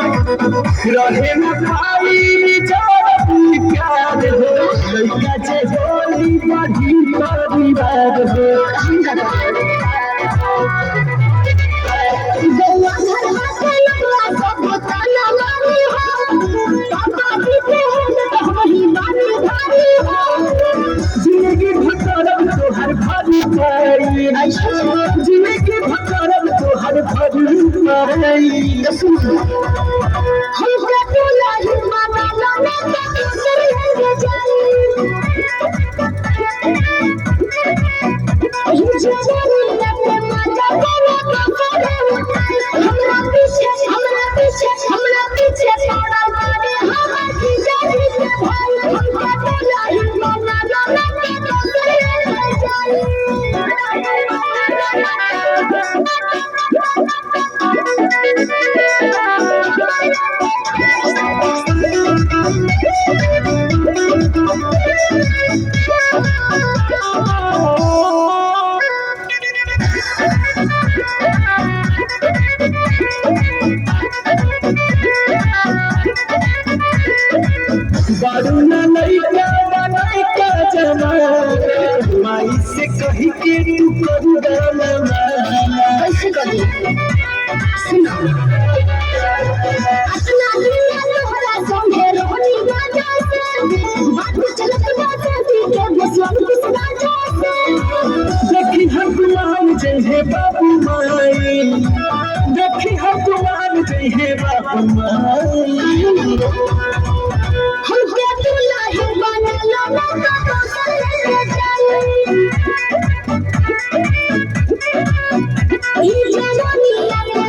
रहे न भाई जब प्यार हो लइका जे होली बाजी परिवार हो गौवा घर हाथे लगवा सब ताना मारी हो पापा जी के वही बानी भारी हो जिंदगी भटरम तो हर भारी पाई जिंदगी भटरम तो हर भारी पाई माई से कही के तू कैसे करी सुना अपना दुनिया तोहरा संगे रोनी गाजा से बात चलत बात के बसवन किस राजा से देखी हम गुलाम जय बाबू माई देखी हम गुलाम जय बाबू माई हमके दुल्हा बना लो ये जवानी